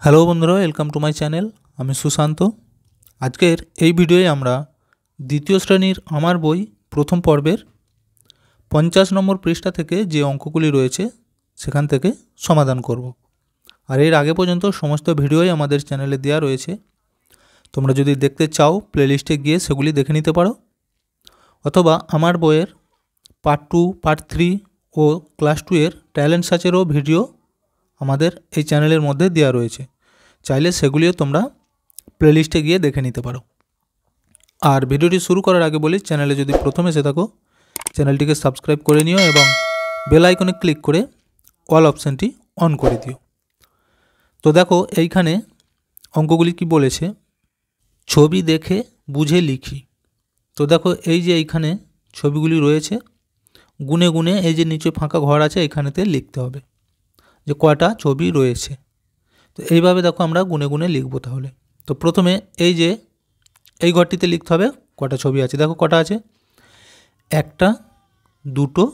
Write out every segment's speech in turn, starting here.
Hello বন্ধুরা, welcome to my channel. আমি সুশান্ত। আজকের এই ভিডিওয়ে আমরা দ্বিতীয় শ্রেণীর আমার বই প্রথম পর্বের 50 নম্বর পৃষ্ঠা থেকে যে অঙ্কগুলি রয়েছে সেখান থেকে সমাধান করব। আর এর আগে পর্যন্ত সমস্ত ভিডিওই আমাদের চ্যানেলে দেওয়া রয়েছে। তোমরা যদি দেখতে চাও প্লেলিস্টে গিয়ে সেগুলি দেখে নিতে পারো, অথবা আমার বইয়ের পার্ট 2, পার্ট 3 ও ক্লাস 2 এর ট্যালেন্ট সার্চেরও ভিডিও আমাদের এই চ্যানেলের মধ্যে দেওয়া রয়েছে। চাইলে সেগুলিও তোমরা প্লেলিস্টে গিয়ে দেখে নিতে পারো। আর ভিডিওটি শুরু করার আগে বলি, চ্যানেলে যদি প্রথম এসে থাকো চ্যানেলটিকে সাবস্ক্রাইব করে নিও এবং বেল আইকনে ক্লিক করে অল অপশানটি অন করে দিও। তো দেখো এইখানে অঙ্কগুলি কি বলেছে, ছবি দেখে বুঝে লিখি। তো দেখো এই যে এইখানে ছবিগুলি রয়েছে, গুনে গুনে এই যে নিচে ফাঁকা ঘর আছে এখানেতে লিখতে হবে যে কয়টা ছবি রয়েছে। তো এইভাবে দেখো আমরা গুনে গুনে লিখব। তাহলে তো প্রথমে এই যে এই ঘরটিতে লিখতে হবে কটা ছবি আছে। দেখো কটা আছে, একটা, দুটো,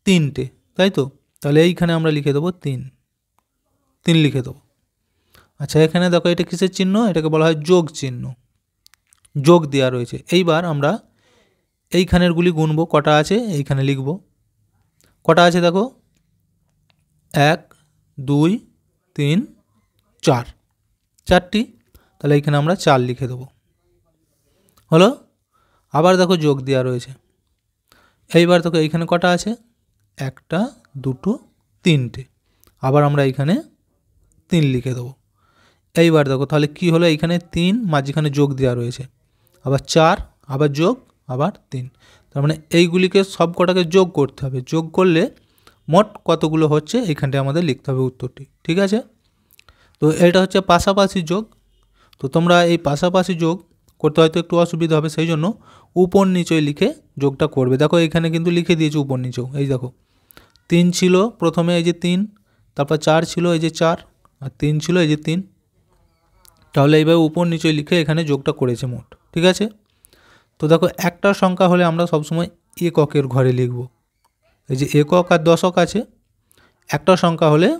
তিনটে, তাই তো। তাহলে এইখানে আমরা লিখে দেবো 3 লিখে দেবো। আচ্ছা, এখানে দেখো এটা কিসের চিহ্ন, এটাকে বলা হয় যোগ চিহ্ন, যোগ দেওয়া রয়েছে। এইবার আমরা এইখানেরগুলি গুনবো, কটা আছে এইখানে লিখব। কটা আছে দেখো, 1, 2, 3, 4, 4টি। তাহলে এইখানে আমরা 4 লিখে দেবো, হলো। আবার দেখো যোগ দেওয়া রয়েছে। এইবার দেখো এইখানে কটা আছে, একটা, দুটো, তিনটে। আবার আমরা এইখানে 3 লিখে দেবো। এইবার দেখো তাহলে কি হলো, এইখানে 3, মাঝখানে যোগ দেওয়া রয়েছে, আবার 4, আবার যোগ, আবার 3। তার মানে এইগুলিকে সব কটাকে যোগ করতে হবে। যোগ করলে মোট কতগুলো হচ্ছে এইখানটা আমাদের লিখতে হবে উত্তরটি, ঠিক আছে। তো এটা হচ্ছে পাশাপাশি যোগ। তো তোমরা এই পাশাপাশি যোগ করতে হয়তো একটু অসুবিধা হবে, সেই জন্য উপর নিচয় লিখে যোগটা করবে। দেখো এখানে কিন্তু লিখে দিয়েছে উপর নিচেও। এই দেখো 3 ছিল প্রথমে, এই যে 3, তারপর 4 ছিল, এই যে 4, আর 3 ছিল, এই যে 3। তাহলে এইভাবে উপর নিচয় লিখে এখানে যোগটা করেছে মোট, ঠিক আছে। তো দেখো একটা সংখ্যা হলে আমরা সবসময় এককের ঘরে লিখব। এই যে একক আর দশক আছে, একটা সংখ্যা হলে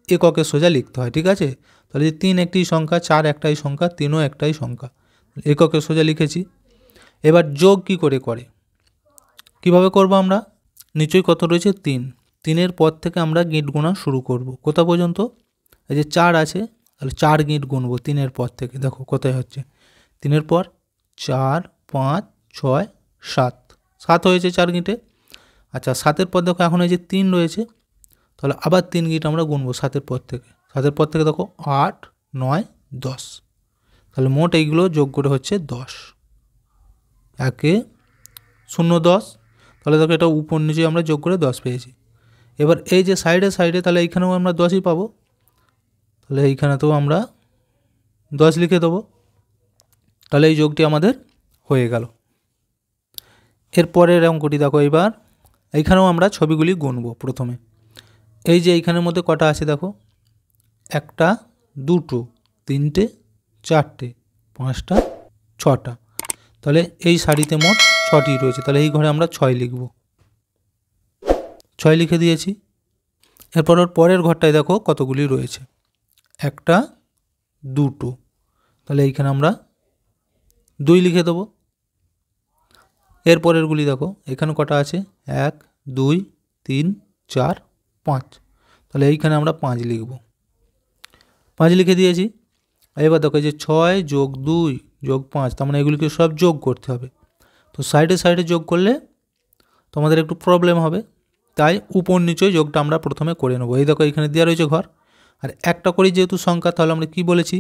এককের সোজা লিখতে হয়, ঠিক আছে। তাহলে যে 3 একটি সংখ্যা, 4 একটাই সংখ্যা, 3ও একটাই সংখ্যা, এককের সোজা লিখেছি। এবার যোগ কি করে করে, কিভাবে করব আমরা, নিচয়ই কত রয়েছে 3, 3-এর পর থেকে আমরা গিঁট গোনা শুরু করব। কোথা পর্যন্ত, এই যে 4 আছে, তাহলে 4 গিঁট গুনবো 3-এর পর থেকে। দেখো কোথায় হচ্ছে, 3-এর পর 4, 5, 6, 7, 7 হয়েছে 4 গিঁটে। আচ্ছা 7-এর পর দেখো এখন এই যে 3 রয়েছে, তাহলে আবার 3 গিঁট আমরা গুনবো 7-এর পর থেকে। 7-এর পর থেকে দেখো 8, 9, 10, তাহলে মোট এইগুলো যোগ করে হচ্ছে 10। 1, 0, 10, তাহলে দেখো এটা উপর নিচে আমরা যোগ করে 10 পেয়েছি। এবার এই যে সাইডে সাইডে, তাহলে এইখানেও আমরা 10ই পাবো, তাহলে এইখানেতেও আমরা 10 লিখে দেবো। তাহলে এই যোগটি আমাদের হয়ে গেল। এরপরের অঙ্কটি দেখো, এবার এইখানেও আমরা ছবিগুলি গুনবো। প্রথমে এই যে এইখানের মধ্যে কটা আছে দেখো, একটা, দুটো, তিনটে, চারটে, পাঁচটা, ছটা। তাহলে এই সারিতে মোট 6টি রয়েছে, তাহলে এই ঘরে আমরা 6 লিখব, 6 লিখে দিয়েছি। এরপর ওর পরের ঘরটায় দেখো কতগুলি রয়েছে, একটা, দুটো, তাহলে এইখানে আমরা 2 লিখে দেবো। এরপরেরগুলি দেখো এখানে কটা আছে, 1, 2, 3, 4, 5, তাহলে এইখানে আমরা 5 লিখব, 5 লিখে দিয়েছি। এবার দেখো যে 6 যোগ 2 যোগ 5, তার মানে এগুলিকে সব যোগ করতে হবে। তো সাইডে সাইডে যোগ করলে তোমাদের একটু প্রবলেম হবে, তাই উপর নিচয় যোগটা আমরা প্রথমে করে নেব। এই দেখো এখানে দেওয়া রয়েছে ঘর, আর একটা করেই যেহেতু সংখ্যা, তাহলে আমরা কি বলেছি,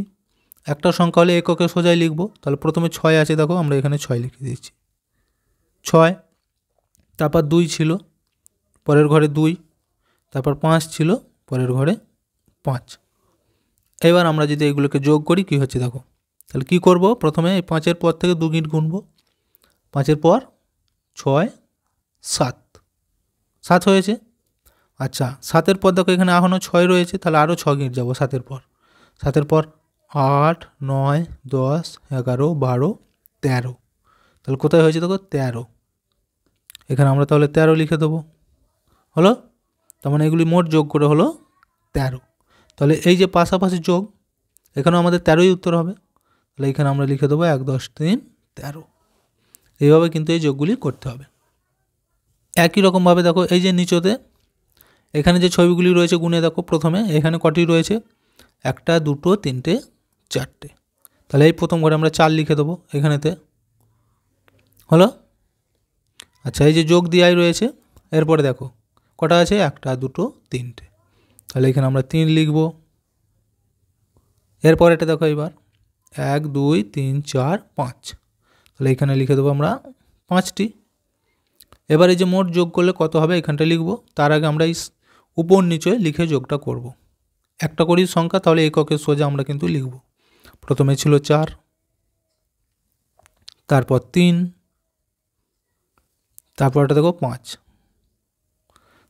একটা সংখ্যা হলে এককে সোজাই লিখব। তাহলে প্রথমে 6 আছে, দেখো আমরা এখানে 6 লিখে দিয়েছি, 6। তারপর 2 ছিল, পরের ঘরে 2, তারপর 5 ছিল, পরের ঘরে 5। এবার আমরা যদি এগুলোকে যোগ করি কি হচ্ছে দেখো, তাহলে কি করব, প্রথমে এই 5-এর পর থেকে 2 গিঁট গুনব, 5-এর পর 6, 7, 7 হয়েছে। আচ্ছা 7-এর পর দেখো এখানে এখনও 6 রয়েছে, তাহলে আরও 6 গিঁট যাবো 7-এর পর। 7-এর পর 8, 9, 10, 11, 12, 13, তাহলে কোথায় হয়েছে দেখো 13, এখানে আমরা তাহলে 13 লিখে দেবো, হলো। তার মানে এগুলি মোট যোগ করে হলো 13। তাহলে এই যে পাশাপাশি যোগ, এখানেও আমাদের 13ই উত্তর হবে। তাহলে এখানে আমরা লিখে দেবো 1 10 3 13। এইভাবে কিন্তু এই যোগগুলি করতে হবে। একই রকমভাবে দেখো এই যে নিচতে এখানে যে ছবিগুলি রয়েছে গুনে দেখো। প্রথমে এখানে কটি রয়েছে? 1 2 3 4। তাহলে এই প্রথম ঘরে আমরা 4 লিখে দেবো এখানেতে। হলো? আচ্ছা, এই যে যোগ দিয়াই রয়েছে। এরপরে দেখো কটা আছে? 1 2 3। তাহলে এখানে আমরা 3 লিখব। এরপর এটা দেখো এবার 1 2 3 4 5। তাহলে এখানে লিখে দেবো আমরা 5টি। এবার এই যে মোট যোগ করলে কত হবে এখানটা লিখব। তার আগে আমরা এই উপর নিচে লিখে যোগটা করব। একটা করি সংখ্যা, তাহলে এককের সোজা আমরা কিন্তু লিখব। প্রথমে ছিল 4, তারপর 3, তারপর এটা দেখো 5।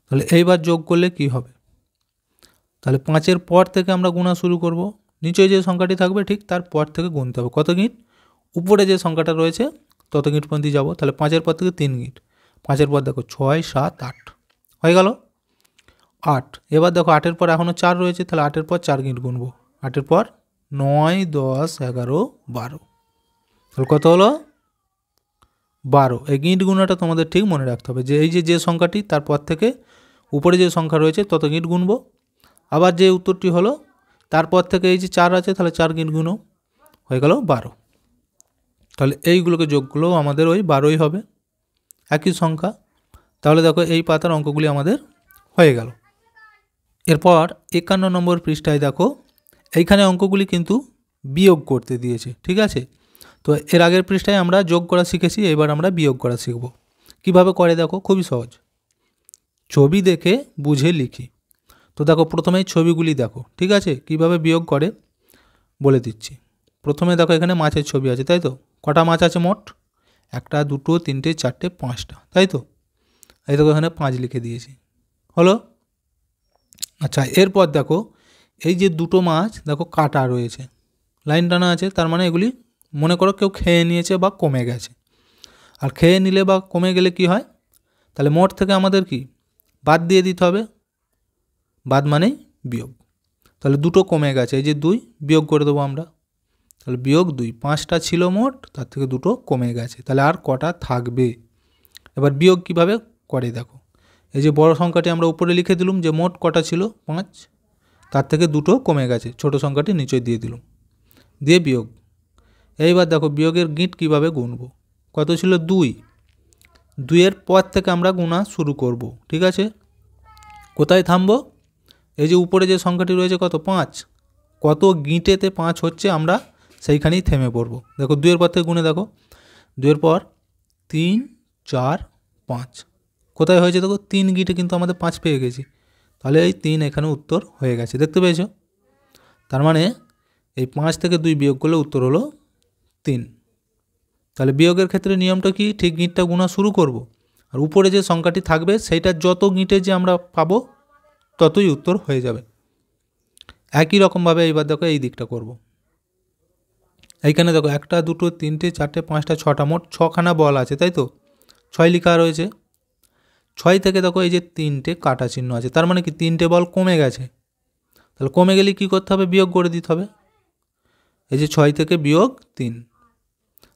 তাহলে এইবার যোগ করলে কি হবে? তাহলে 5-এর পর থেকে আমরা গুণা শুরু করব। নিচে যে সংখ্যাটি থাকবে ঠিক তার পর থেকে গুনতে হবে। কত গিট? উপরে যে সংখ্যাটা রয়েছে তত গিট পর্যন্ত যাব। তাহলে 5-এর পর থেকে 3 গিট। 5-এর পর দেখো 6 7 8 হয়ে গেল 8। এবার দেখো 8-এর পর এখনও 4 রয়েছে। তাহলে 8-এর পর 4 গিট গুনবো। 8-এর পর 9 10 11 12। তাহলে কত হলো? 12। এই গিট গুণাটা তোমাদের ঠিক মনে রাখতে হবে যে এই যে সংখ্যাটি তারপর থেকে উপরে যে সংখ্যা রয়েছে তত গিট গুনবো। আবার যে উত্তরটি হলো তারপর থেকে এই যে 4 আছে, তাহলে 4 গিট গুনো, হয়ে গেল 12। তাহলে এইগুলোকে যোগগুলো আমাদের ওই 12ই হবে, একই সংখ্যা। তাহলে দেখো এই পাতার অঙ্কগুলি আমাদের হয়ে গেল। এরপর 51 নম্বর পৃষ্ঠায় দেখো এইখানে অঙ্কগুলি কিন্তু বিয়োগ করতে দিয়েছে, ঠিক আছে। তো এর আগের পৃষ্ঠায় আমরা যোগ করা শিখেছি, এবার আমরা বিয়োগ করা শিখব। কিভাবে করে দেখো, খুবই সহজ। ছবি দেখে বুঝে লিখি। তো দেখো প্রথমেই ছবিগুলি দেখো, ঠিক আছে। কিভাবে বিয়োগ করে বলে দিচ্ছি। প্রথমে দেখো এখানে মাছের ছবি আছে, তাই তো। কটা মাছ আছে মোট? 1 2 3 4 5টা, তাই তো। এই দেখো এখানে 5 লিখে দিয়েছি, হলো। আচ্ছা, এরপর দেখো এই যে দুটো মাছ দেখো কাটা রয়েছে, লাইন টানা আছে, তার মানে এগুলি মনে করো কেউ খেয়ে নিয়েছে বা কমে গেছে। আর খেয়ে নিলে বা কমে গেলে কি হয়? তাহলে মোট থেকে আমাদের কি বাদ দিয়ে দিতে হবে। বাদ মানেই বিয়োগ। তাহলে দুটো কমে গেছে, এই যে 2 বিয়োগ করে দেবো আমরা। তাহলে বিয়োগ 2, 5টা ছিল মোট, তার থেকে দুটো কমে গেছে। তাহলে আর কটা থাকবে? এবার বিয়োগ কিভাবে করে দেখো। এই যে বড় সংখ্যাটি আমরা উপরে লিখে দিলাম যে মোট কটা ছিল 5, তার থেকে দুটো কমে গেছে, ছোট সংখ্যাটি নিচে দিয়ে দিলাম, দিয়ে বিয়োগ। এইবার দেখো বিয়োগের গিঁট কিভাবে গুনবো। কত ছিল? 2। 2-এর পর থেকে আমরা গুণা শুরু করব, ঠিক আছে। কোথায় থামবো? এই যে উপরে যে সংখ্যাটি রয়েছে কত? 5। কত গিঁটেতে 5 হচ্ছে আমরা সেইখানেই থেমে পড়বো। দেখো 2-এর পর থেকে গুনে দেখো। 2-এর পর 3 4 5 কোথায় হয়েছে দেখো, 3 গিঁটে কিন্তু আমাদের 5 পেয়ে গেছি। তাহলে এই 3 এখানে উত্তর হয়ে গেছে, দেখতে পেয়েছো। তার মানে এই 5 থেকে 2 বিয়োগ করলে উত্তর হলো 3। তাহলে বিয়োগের ক্ষেত্রে নিয়মটা কি? ঠিক গিঁটটা গুণা শুরু করব, আর উপরে যে সংখ্যাটি থাকবে সেইটা যত গিঁটে যে আমরা পাবো ততই উত্তর হয়ে যাবে। একই রকমভাবে এইবার দেখো এই দিকটা করব। এইখানে দেখো 1 2 3 4 5 6টা, মোট 6খানা বল আছে, তাই তো। 6 লেখা রয়েছে। 6 থেকে দেখো এই যে 3টে কাটা চিহ্ন আছে, তার মানে কি 3টে বল কমে গেছে। তাহলে কমে গেলে কি করতে হবে? বিয়োগ করে দিতে হবে। এই যে 6 থেকে বিয়োগ 3,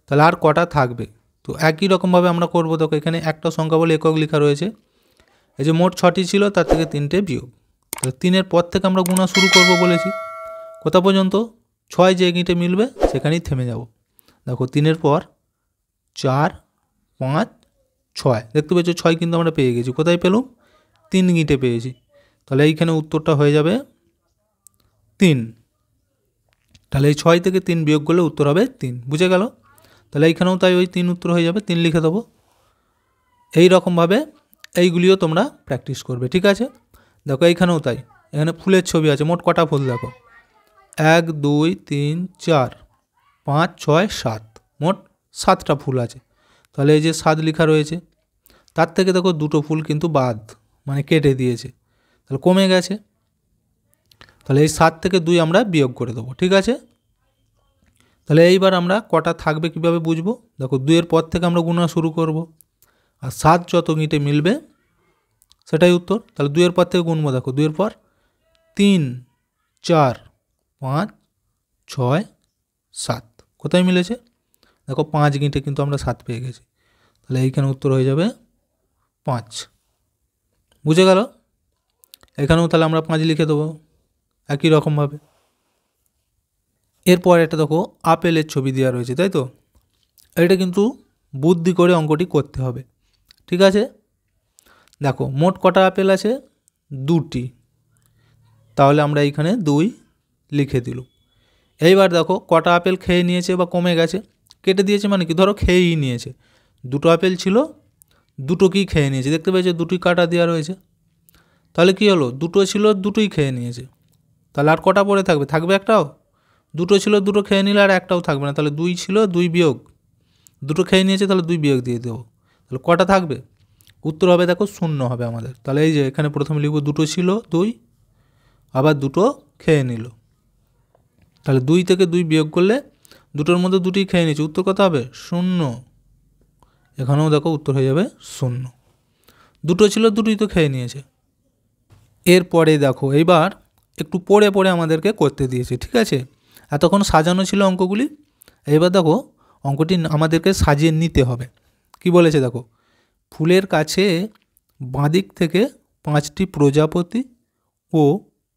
তাহলে আর কটা থাকবে? তো একই রকমভাবে আমরা করব। দেখো এখানে একটা সংখ্যা বলে একক লেখা রয়েছে। এই যে মোট 6টি ছিল, তার থেকে 3টে বিয়োগ। তাহলে 3-এর পর থেকে আমরা গুণা শুরু করব বলেছি। কোথা পর্যন্ত? 6 যে গিঁটে মিলবে সেখানেই থেমে যাব। দেখো 3-এর পর 4 5 6, দেখতে পেয়েছো 6 কিন্তু আমরা পেয়ে গেছি। কোথায় পেলাম? 3 গিঁটে পেয়েছি। তাহলে এইখানে উত্তরটা হয়ে যাবে 3। তাহলে এই 6 থেকে 3 বিয়োগ করলে উত্তর হবে 3, বুঝে গেল। তাহলে এইখানেও তাই ওই 3 উত্তর হয়ে যাবে, 3 লিখে দেবো। এই রকমভাবে এইগুলিও তোমরা প্র্যাকটিস করবে, ঠিক আছে। দেখো এইখানেও তাই, এখানে ফুলের ছবি আছে। মোট কটা ফুল দেখো? 1 2 3 4 5 6 7, মোট 7টা ফুল আছে। তাহলে এই যে 7 লেখা রয়েছে, তার থেকে দেখো দুটো ফুল কিন্তু বাদ, মানে কেটে দিয়েছে, তাহলে কমে গেছে। তাহলে এই 7 থেকে 2 আমরা বিয়োগ করে দেবো, ঠিক আছে। তাহলে এইবার আমরা কটা থাকবে কিভাবে বুঝবো। দেখো 2-এর পর থেকে আমরা গুণা শুরু করব, আর 7 যত গিঁটে মিলবে সেটাই উত্তর। তাহলে 2-এর পর থেকে গুনবো। দেখো 2-এর পর 3 4 5 6 7 কোথায় মিলেছে দেখো 5 গিঁটে কিন্তু আমরা 7 পেয়ে গেছি। তাহলে এইখানে উত্তর হয়ে যাবে 5। বুঝে গেল? এখানেও তাহলে আমরা 5 লিখে দেবো একই রকমভাবে। এরপর এটা দেখো আপেলের ছবি দেওয়া রয়েছে, তাই তো? এটা কিন্তু বুদ্ধি করে অঙ্কটি করতে হবে, ঠিক আছে? দেখো মোট কটা আপেল আছে? 2টি। তাহলে আমরা এইখানে 2 লিখে দিলাম। এইবার দেখো কটা আপেল খেয়ে নিয়েছে বা কমে গেছে, কেটে দিয়েছে মানে কি, ধরো খেয়েই নিয়েছে। 2টো আপেল ছিল, 2টোকেই খেয়ে নিয়েছে, দেখতে পেয়েছে 2টি কাটা দেওয়া রয়েছে। তাহলে কি হলো, 2টো ছিল 2টোই খেয়ে নিয়েছে। তাহলে আর কটা পড়ে থাকবে? থাকবে একটাও। 2টো ছিল 2টো খেয়ে নিলে আর একটাও থাকবে না। তাহলে 2 ছিল 2 বিয়োগ 2টো খেয়ে নিয়েছে, তাহলে 2 বিয়োগ দিয়ে দেবো। তাহলে কটা থাকবে? উত্তর হবে দেখো 0 হবে আমাদের। তাহলে এই যে এখানে প্রথমে লিখব 2টো ছিল 2, আবার 2টো খেয়ে নিল। তাহলে 2 থেকে 2 বিয়োগ করলে 2টোর মধ্যে 2টি খেয়ে নিয়েছে, উত্তর কত হবে? 0। এখানেও দেখো উত্তর হয়ে যাবে 0। 2টো ছিল 2টোই তো খেয়ে নিয়েছে। এরপরে দেখো এইবার একটু পড়ে পড়ে আমাদেরকে করতে দিয়েছে, ঠিক আছে? এতক্ষণ সাজানো ছিল অঙ্কগুলি, এবার দেখো অঙ্কটি আমাদেরকে সাজিয়ে নিতে হবে। কি বলেছে দেখো, ফুলের কাছে বাঁ দিক থেকে 5টি প্রজাপতি ও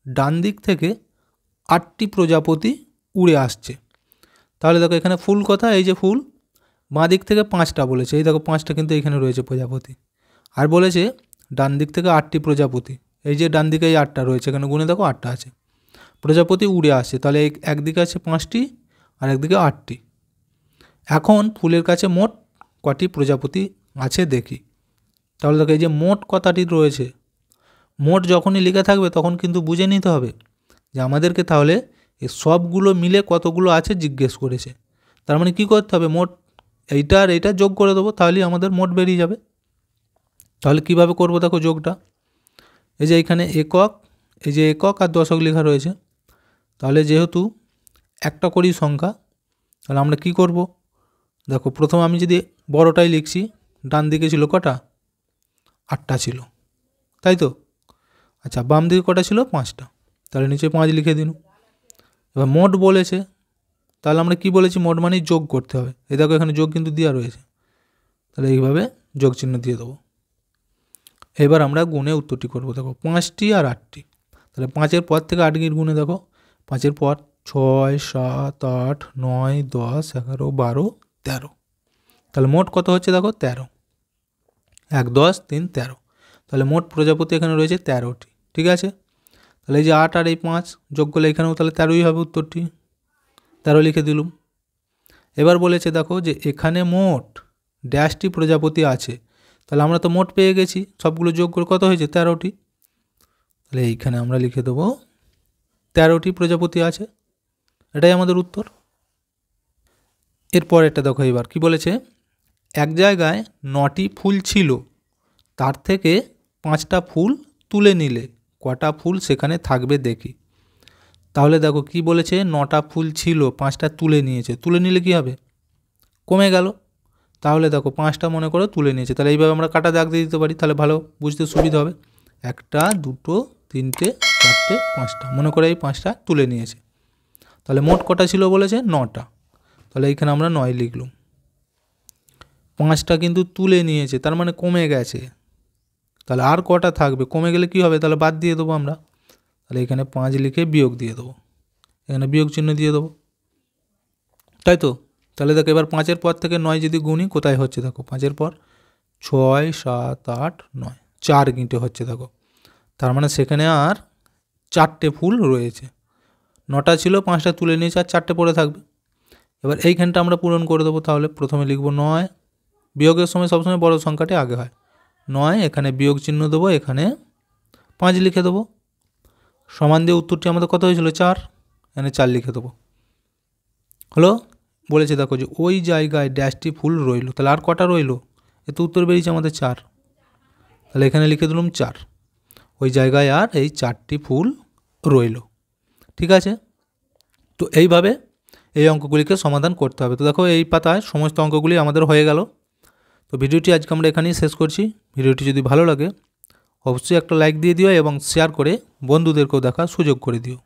ডান দিক থেকে 8টি প্রজাপতি উড়ে আসছে। তাহলে দেখো এখানে ফুল কথা, এই যে ফুল, বাঁ দিক থেকে 5টা বলেছে, এই দেখো 5টা কিন্তু এখানে রয়েছে প্রজাপতি। আর বলেছে ডান দিক থেকে 8টি প্রজাপতি, এই যে ডান দিকে এই 8টা রয়েছে, এখানে গুনে দেখো 8টা আছে প্রজাপতি উড়ে আসছে। তাহলে একদিকে আছে 5টি আর একদিকে 8টি। এখন ফুলের কাছে মোট কটি প্রজাপতি আছে দেখি। তাহলে দেখো এই যে মোট কথাটি রয়েছে, মোট যখনই লেখা থাকবে তখন কিন্তু বুঝে নিতে হবে যে আমাদেরকে তাহলে এই সবগুলো মিলে কতগুলো আছে জিজ্ঞেস করেছে। তার মানে কী করতে হবে, মোট এইটা আর এইটা যোগ করে দেবো, তাহলেই আমাদের মোট বেরিয়ে যাবে। তাহলে কিভাবে করব দেখো যোগটা, এই যে এখানে একক, এই যে একক আর দশক লেখা রয়েছে। তাহলে যেহেতু একটা করেই সংখ্যা, তাহলে আমরা কি করব দেখো, প্রথম আমি যদি বড়টাই লিখছি, ডান দিকে ছিল কটা? 8টা ছিল, তাই তো? আচ্ছা, বাম দিকে কটা ছিল? 5টা। তাহলে নিচে 5 লিখে দিন। এবার মোট বলেছে, তাহলে আমরা কি বলেছি, মোট মানেই যোগ করতে হবে। এই দেখো এখানে যোগ কিন্তু দেওয়া রয়েছে, তাহলে এইভাবে যোগ চিহ্ন দিয়ে দেবো। এবার আমরা গুণে উত্তরটি করবো। দেখো 5টি আর 8টি, তাহলে 5-এর পর থেকে 8 গিট গুণে দেখো, 5-এর পর 6 7 8 9 10 11 12 13। তাহলে মোট কত হচ্ছে দেখো 13, 1 10 3 13। তাহলে মোট প্রজাপতি এখানে রয়েছে 13টি, ঠিক আছে? তাহলে এই যে 8 আর এই 5 যোগ করলে এখানেও তাহলে 13ই হবে উত্তরটি, 13 লিখে দিলুম। এবার বলেছে দেখো যে এখানে মোট ড্যাশটি প্রজাপতি আছে, তাহলে আমরা তো মোট পেয়ে গেছি, সবগুলো যোগ করে কত হয়েছে? 13টি। তাহলে এইখানে আমরা লিখে দেবো 13টি প্রজাপতি আছে, এটাই আমাদের উত্তর। এরপর এটা দেখো এবার কি বলেছে, এক জায়গায় 9টি ফুল ছিল, তার থেকে 5টা ফুল তুলে নিলে কটা ফুল সেখানে থাকবে দেখি। তাহলে দেখো কি বলেছে, 9টা ফুল ছিল, 5টা তুলে নিয়েছে, তুলে নিলে কি হবে? কমে গেল। তাহলে দেখো 5টা মনে করো তুলে নিয়েছে, তাহলে এইভাবে আমরা কাটা দাগ দিয়ে দিতে পারি, তাহলে ভালো বুঝতে সুবিধা হবে। 1টা 2টো 3টে 4টে 5টা, মনে করে এই 5টা তুলে নিয়েছে। তাহলে মোট কটা ছিল বলেছে? 9টা। তাহলে এইখানে আমরা 9 লিখলাম। 5টা কিন্তু তুলে নিয়েছে, তার মানে কমে গেছে। তাহলে আর কটা থাকবে? কমে গেলে কি হবে? তাহলে বাদ দিয়ে দেবো আমরা। তাহলে এখানে 5 লিখে বিয়োগ দিয়ে দেবো, এখানে বিয়োগ চিহ্ন দিয়ে দেবো, তাই তো? তাহলে দেখো এবার 5-এর পর থেকে 9 যদি গুণি, কোথায় হচ্ছে দেখো, 5-এর পর 6 7 8 9, 4 গিঁটে হচ্ছে দেখো। তার মানে সেখানে আর 4টে ফুল রয়েছে। 9টা ছিল, 5টা তুলে নিয়েছে, আর 4টে পড়ে থাকবে। এবার এইখানটা আমরা পূরণ করে দেবো। তাহলে প্রথমে লিখব 9, বিয়োগের সময় সবসময় বড় সংখ্যাটি আগে হয়। 9, এখানে বিয়োগ চিহ্ন দেবো, এখানে 5 লিখে দেবো। সমান দিয়ে উত্তরটি আমাদের কত হয়েছিল? 4, এখানে 4 লিখে দেবো। হলো? বলেছে দেখো যে ওই জায়গায় ড্যাশটি ফুল রইল, তাহলে আর কটা রইল? এত উত্তর বেরিয়েছে আমাদের 4, তাহলে এখানে লিখে দিলাম 4। ওই জায়গায় আর এই 4টি ফুল রইল, ঠিক আছে? তো এইভাবে এই অঙ্কগুলিকে সমাধান করতে হবে। তো দেখো এই পাতায় সমস্ত অঙ্কগুলি আমাদের হয়ে গেল। তো ভিডিওটি আজকে আমরা এখানেই শেষ করছি। ভিডিওটি যদি ভালো লাগে অবশ্যই একটা লাইক দিয়ে দিও এবং শেয়ার করে বন্ধুদেরকেও দেখার সুযোগ করে দিও।